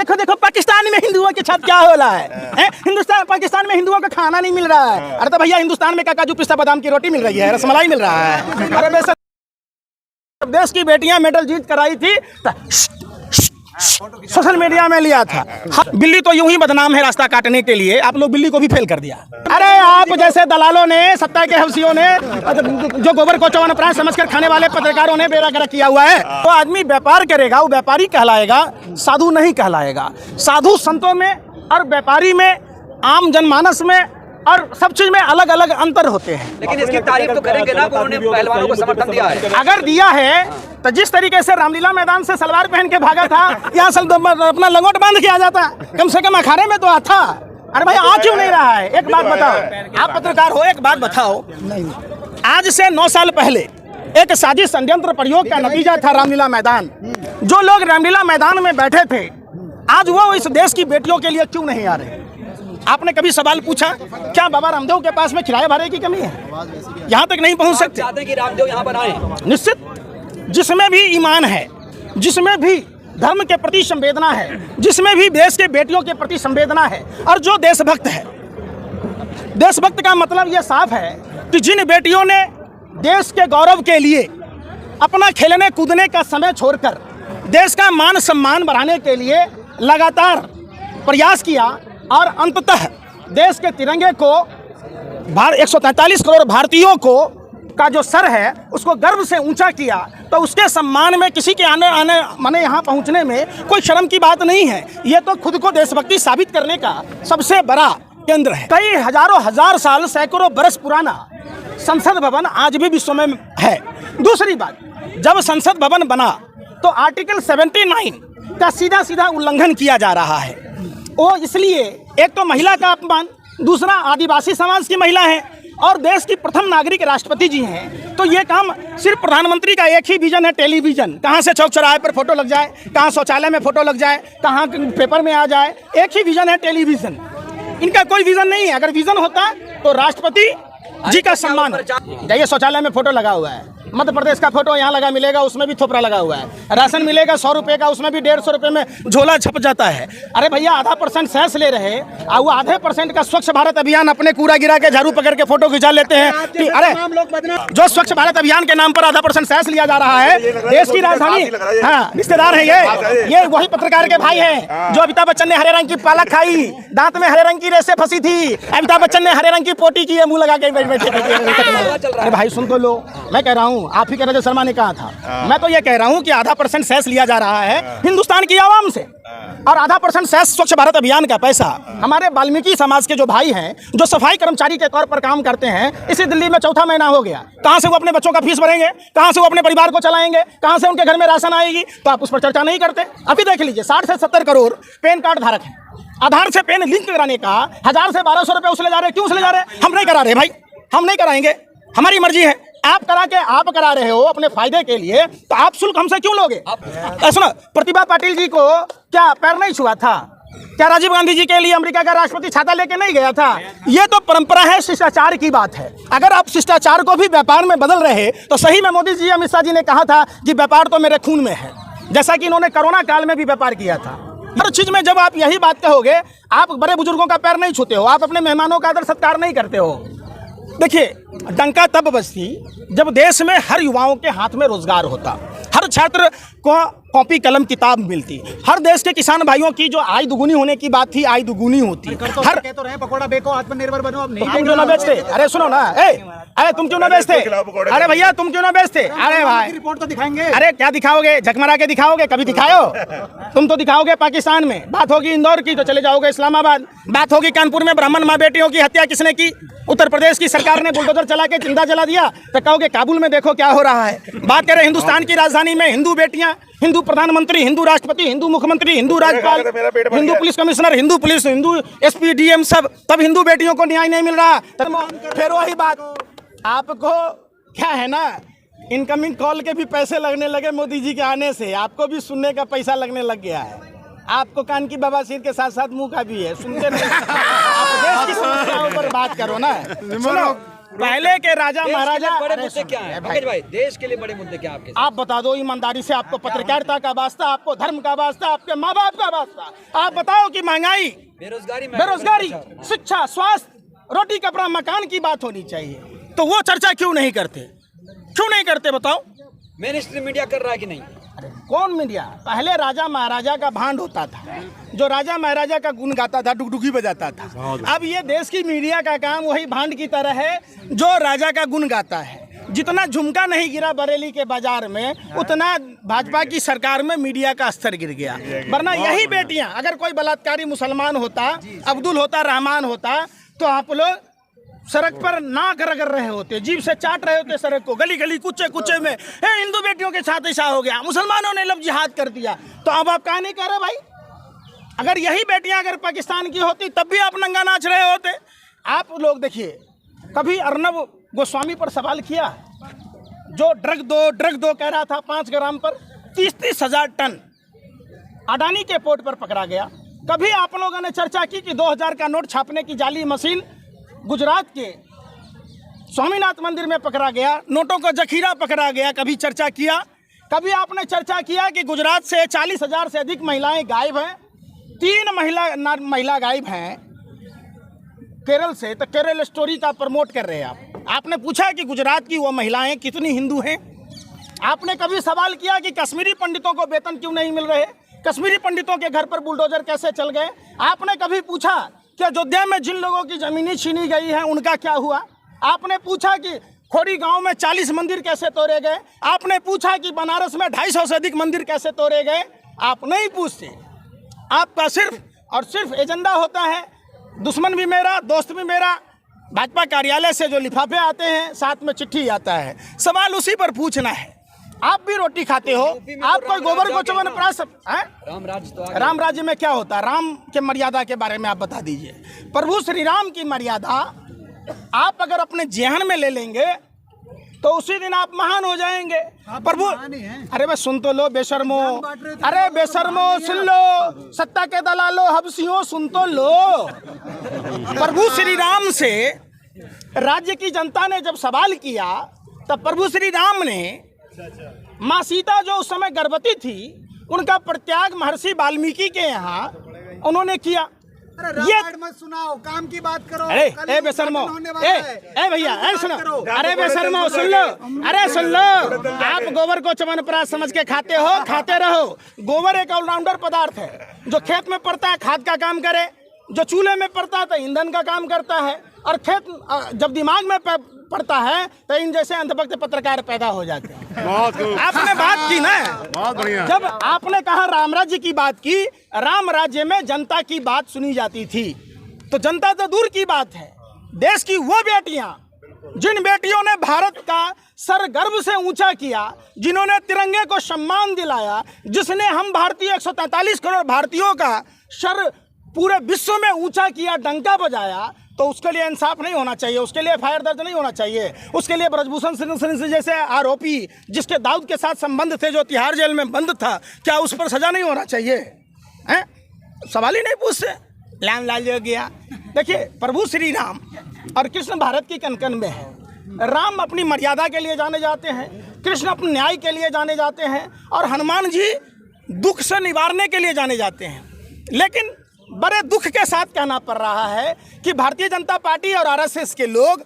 देखो देखो पाकिस्तान में हिंदुओं के साथ क्या हो रहा है? हिंदुस्तान पाकिस्तान में हिंदुओं को खाना नहीं मिल रहा है। अरे तो भैया हिंदुस्तान में क्या काजू पिस्ता बादाम की रोटी मिल रही है, रसमलाई मिल रहा है। अरे वैसे देश की बेटियां मेडल जीत कर आई थी, सोशल मीडिया में लिया था। बिल्ली तो यूं ही बदनाम है रास्ता काटने के लिए, आप लोग बिल्ली को भी फेल कर दिया। अरे आप जैसे दलालों ने, सत्ता के हवसियों ने, जो गोबर को चौवन प्राण समझकर खाने वाले पत्रकारों ने बेड़ा गर्क किया हुआ है। तो आदमी व्यापार करेगा वो व्यापारी कहलाएगा, साधु नहीं कहलाएगा। साधु संतों में और व्यापारी में, आम जनमानस में और सब चीज में अलग अलग अंतर होते हैं। लेकिन इसकी तारीफ तो करेंगे ना, उन्होंने पहलवानों को समर्थन दिया है। अगर दिया है तो जिस तरीके से रामलीला मैदान से सलवार पहन के भागा था, यहाँ अपना लंगोट बांध के आ जाता, कम से कम अखाड़े में तो आता। अरे भाई आ क्यों नहीं रहा है? एक बात बताओ, आप पत्रकार हो, एक बात बताओ, आज से 9 साल पहले एक साजिश षड्यंत्र प्रयोग का नतीजा था रामलीला मैदान। जो लोग रामलीला मैदान में बैठे थे, आज वो इस देश की बेटियों के लिए क्यों नहीं आ रहे? आपने कभी सवाल पूछा क्या बाबा रामदेव के पास में किराए भाड़े की कमी है? यहाँ तक नहीं पहुँच सकते। चाहते हैं कि रामदेव यहाँ पर आए। निश्चित, जिसमें भी ईमान है, जिसमें भी धर्म के प्रति संवेदना है, जिसमें भी देश के बेटियों के प्रति संवेदना है, और जो देशभक्त है। देशभक्त का मतलब यह साफ है कि जिन बेटियों ने देश के गौरव के लिए अपना खेलने कूदने का समय छोड़कर देश का मान सम्मान बढ़ाने के लिए लगातार प्रयास किया और अंततः देश के तिरंगे को 143 करोड़ भारतीयों को का जो सर है उसको गर्व से ऊंचा किया, तो उसके सम्मान में किसी के आने माने यहाँ पहुँचने में कोई शर्म की बात नहीं है। ये तो खुद को देशभक्ति साबित करने का सबसे बड़ा केंद्र है। कई हजारों हजार साल, सैकड़ों बरस पुराना संसद भवन आज भी विश्व में है। दूसरी बात, जब संसद भवन बना तो आर्टिकल 79 का सीधा सीधा उल्लंघन किया जा रहा है। वो इसलिए, एक तो महिला का अपमान, दूसरा आदिवासी समाज की महिला है और देश की प्रथम नागरिक राष्ट्रपति जी हैं। तो ये काम सिर्फ प्रधानमंत्री का एक ही विजन है, टेलीविजन। कहाँ से चौक चौराहे पर फोटो लग जाए, कहाँ शौचालय में फोटो लग जाए, कहाँ पेपर में आ जाए, एक ही विजन है, टेलीविजन। इनका कोई विजन नहीं है। अगर विजन होता तो राष्ट्रपति जी का सम्मान। जाइए, शौचालय में फोटो लगा हुआ है, मध्य प्रदेश का फोटो यहाँ लगा मिलेगा, उसमें भी थोपड़ा लगा हुआ है। राशन मिलेगा 100 रुपये का, उसमें भी 150 रुपये में झोला छप जाता है। अरे भैया, आधा % सेस ले रहे और वो आधे % का स्वच्छ भारत अभियान अपने कूड़ा गिरा के झाड़ू पकड़ के फोटो खिंचा लेते हैं कि अरे जो स्वच्छ भारत अभियान के नाम पर आधा % सेस लिया जा रहा है। देश की राजधानी, हाँ, रिश्तेदार है ये वही पत्रकार के भाई हैं जो अमिताभ बच्चन ने हरे रंग की पालक खाई, दांत में हरे रंग की रेसे फंसी थी, अमिताभ बच्चन ने हरे रंग की पोटी की, मुंह लगा के बैठे। अरे भाई सुन तो लो, मैं कह रहा हूँ, आप ही रजत शर्मा ने कहा था। मैं तो ये कह रहा हूं कि आधा % सेस लिया जा रहा है हिंदुस्तान की आवाम से, और आधा % सेस स्वच्छ भारत अभियान का पैसा हमारे वाल्मीकि समाज के जो भाई हैं, जो सफाई कर्मचारी के तौर पर काम करते हैं। इसी दिल्ली में 4था महीना हो गया, कहां से वो अपने बच्चों का फीस भरेंगे, कहां से वो अपने परिवार को चलाएंगे, कहां से उनके घर में राशन आएगी? तो आप उस पर चर्चा नहीं करते। अभी देख लीजिए, 60 से 70 करोड़ पैन कार्ड धारक हैं। आधार से पेन लिंक कराने का 1000 से 1200 रुपये उसले जा रहे। क्यों उसले जा रहे? हम नहीं करा रहे भाई, हम नहीं कराएंगे, हमारी मर्जी है। आप करा रहे हो अपने फायदे के लिए, तो आप शुल्क हमसे क्यों लोगे? सुनो, प्रतिभा पाटिल जी को क्या पैर नहीं छुआ था? क्या राजीव गांधी जी के लिए अमेरिका का राष्ट्रपति छाता लेके नहीं गया था? ये तो परंपरा है, शिष्टाचार की बात है। अगर आप शिष्टाचार को भी व्यापार में बदल रहे तो सही में मोदी जी, अमित शाह जी ने कहा था कि व्यापार तो मेरे खून में है, जैसा कि इन्होंने कोरोना काल में भी व्यापार किया था। हर चीज में जब आप यही बात कहोगे, आप बड़े बुजुर्गों का पैर नहीं छूते हो, आप अपने मेहमानों का आदर सत्कार नहीं करते हो। देखिए, डंका तब बजती जब देश में हर युवाओं के हाथ में रोजगार होता, हर छात्र को कॉपी कलम किताब मिलती, हर देश के किसान भाइयों की जो आय दुगुनी होने की बात थी, आय दुगुनी होती। हर तो रहे पकोड़ा बेको, आत्मनिर्भर बनो। अब नहीं, तुम क्यों ना बेचते? अरे सुनो ना, अरे तुम क्यों ना बेचते? अरे भैया तुम क्यों ना बेचते? अरे भाई रिपोर्ट तो दिखाएंगे। अरे क्या दिखाओगे? झकमरा के दिखाओगे? कभी दिखाओ? तुम तो दिखाओगे पाकिस्तान में। बात होगी इंदौर की तो चले जाओगे इस्लामाबाद। बात होगी कानपुर में ब्राह्मण माँ बेटियों की हत्या किसने की? उत्तर प्रदेश की सरकार ने बुलडोजर चला के जिंदा जला दिया। तो कहोगे काबुल में देखो क्या हो रहा है। बात करें हिंदुस्तान की राजधानी में, हिंदू बेटियां, हिंदू प्रधानमंत्री, हिंदू राष्ट्रपति, हिंदू मुख्यमंत्री, हिंदू राज्यपाल, Hindu police commissioner, Hindu police, Hindu SP DM सब, तब हिंदू बेटियों को न्याय नहीं मिल रहा। फिर वही बात, आपको क्या है ना, इनकमिंग कॉल के भी पैसे लगने लगे मोदी जी के आने से, आपको भी सुनने का पैसा लगने लग गया है। आपको कान की बवासीर के साथ साथ मुंह का भी है, सुनते नहीं। आप देश की समस्याओं पर बात करो ना। सुनो, पहले के राजा महाराजा। बड़े मुद्दे क्या हैं पंकज भाई, देश के लिए बड़े मुद्दे क्या आपके? आप बता दो ईमानदारी से, आपको पत्रकारिता का वास्ता, आपको धर्म का वास्ता, आपके माँ बाप का वास्ता, आप बताओ कि महंगाई, बेरोजगारी, शिक्षा, स्वास्थ्य, रोटी कपड़ा मकान की बात होनी चाहिए, तो वो चर्चा क्यों नहीं करते? क्यों नहीं करते बताओ? मेन स्ट्रीम मीडिया कर रहा है कि नहीं? अरे कौन मीडिया? पहले राजा महाराजा का भांड होता था, जो राजा महाराजा का गुण गाता था, डुगडुगी बजाता था। अब ये देश की मीडिया का काम वही भांड की तरह है जो राजा का गुण गाता है। जितना झुमका नहीं गिरा बरेली के बाजार में, उतना भाजपा की सरकार में मीडिया का स्तर गिर गया। वरना यही बेटियां, अगर कोई बलात्कारी मुसलमान होता, अब्दुल होता, रहमान होता, तो आप लोग सड़क पर नाक रगड़ रहे होते, जीभ से चाट रहे होते सड़क को, गली गली कुचे कुचे में, हिंदू बेटियों के साथ ऐसा हो गया, मुसलमानों ने लब जिहाद कर दिया। तो अब आप कहा नहीं कर रहे भाई? अगर यही बेटियां अगर पाकिस्तान की होती तब भी आप नंगा नाच रहे होते। आप लोग देखिए, कभी अर्नब गोस्वामी पर सवाल किया, जो ड्रग दो कह रहा था 5 ग्राम पर 30-30 हजार टन अडानी के पोर्ट पर पकड़ा गया। कभी आप लोगों ने चर्चा की कि 2000 का नोट छापने की जाली मशीन गुजरात के स्वामीनाथ मंदिर में पकड़ा गया, नोटों का जखीरा पकड़ा गया? कभी चर्चा किया? कभी आपने चर्चा किया कि गुजरात से 40,000 से अधिक महिलाएं गायब हैं, 3 महिला गायब हैं केरल से, तो केरल स्टोरी का प्रमोट कर रहे हैं आप? आपने पूछा कि गुजरात की वो महिलाएं कितनी हिंदू हैं? आपने कभी सवाल किया कि कश्मीरी पंडितों को वेतन क्यों नहीं मिल रहे? कश्मीरी पंडितों के घर पर बुलडोजर कैसे चल गए? आपने कभी पूछा कि अयोध्या में जिन लोगों की जमीनें छीनी गई हैं उनका क्या हुआ? आपने पूछा कि खोड़ी गांव में 40 मंदिर कैसे तोड़े गए? आपने पूछा कि बनारस में 250 से अधिक मंदिर कैसे तोड़े गए? आप नहीं पूछते। आपका सिर्फ और सिर्फ एजेंडा होता है, दुश्मन भी मेरा, दोस्त भी मेरा। भाजपा कार्यालय से जो लिफाफे आते हैं, साथ में चिट्ठी आता है, सवाल उसी पर पूछना है। आप भी रोटी खाते हो, आप कोई गोबर को च्यवनप्राश राम राज्य में क्या होता है? राम के मर्यादा के बारे में आप बता दीजिए। प्रभु श्री राम की मर्यादा आप अगर अपने जेहन में ले लेंगे तो उसी दिन आप महान हो जाएंगे। प्रभु, अरे बस सुन तो लो बेशर्मो, अरे बेशर्मो सुन लो, सत्ता के दलालो हबसियों सुन तो लो। प्रभु श्री राम से राज्य की जनता ने जब सवाल किया तब प्रभु श्री राम ने माँ सीता जो उस समय गर्भवती थी, उनका परित्याग महर्षि वाल्मीकि के यहाँ उन्होंने किया। ये मत सुनाओ, काम की बात करो। अरे बेशर्मो, ए भैया, ए सुनो, अरे बेशर्मो सुन लो, अरे सुन लो। आप गोबर को च्यवनप्राश समझ के खाते हो, खाते रहो। गोबर एक ऑलराउंडर पदार्थ है, जो खेत में पड़ता है खाद का काम करे, जो चूल्हे में पड़ता है तो ईंधन का काम करता है, और खेत जब दिमाग में पड़ता है तो इन जैसे अंधभक्त पत्रकार पैदा हो जाते हैं। आपने बात की ना, बहुत बढ़िया। जब आपने कहा राम राज्य की बात की, राम राज्य में जनता की बात सुनी जाती थी, तो जनता तो दूर की बात है, देश की वो बेटियां जिन बेटियों ने भारत का सर गर्व से ऊंचा किया, जिन्होंने तिरंगे को सम्मान दिलाया, जिसने हम भारतीय 143 करोड़ भारतीयों का सर पूरे विश्व में ऊंचा किया, डंका बजाया, तो उसके लिए इंसाफ नहीं होना चाहिए? उसके लिए FIR दर्ज नहीं होना चाहिए? उसके लिए ब्रजभूषण सिंह जैसे आरोपी जिसके दाऊद के साथ संबंध थे, जो तिहाड़ जेल में बंद था, क्या उस पर सजा नहीं होना चाहिए? हैं? सवाल ही नहीं पूछते, लाम लाल हो गया। देखिए, प्रभु श्री राम और कृष्ण भारत की कन-कन में है। राम अपनी मर्यादा के लिए जाने जाते हैं, कृष्ण अपने न्याय के लिए जाने जाते हैं, और हनुमान जी दुख से निवारने के लिए जाने जाते हैं। लेकिन बड़े दुख के साथ कहना पड़ रहा है कि भारतीय जनता पार्टी और RSS के लोग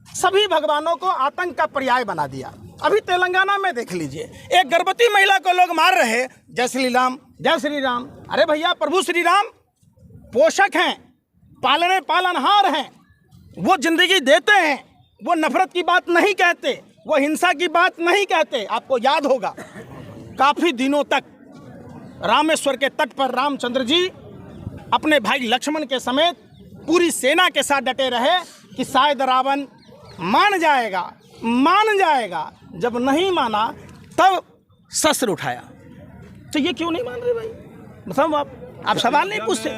सभी भगवानों को आतंक का पर्याय बना दिया। अभी तेलंगाना में देख लीजिए, एक गर्भवती महिला को लोग मार रहे, जय श्री राम, जय श्री राम। अरे भैया, प्रभु श्री राम पोषक हैं, पालनहार हैं, वो जिंदगी देते हैं, वो नफरत की बात नहीं कहते, वो हिंसा की बात नहीं कहते। आपको याद होगा, काफी दिनों तक रामेश्वर के तट पर रामचंद्र जी अपने भाई लक्ष्मण के समेत पूरी सेना के साथ डटे रहे कि शायद रावण मान जाएगा। जब नहीं माना तब शस्त्र उठाया। तो ये क्यों नहीं मान रहे भाई? मतलब आप सवाल नहीं पूछते।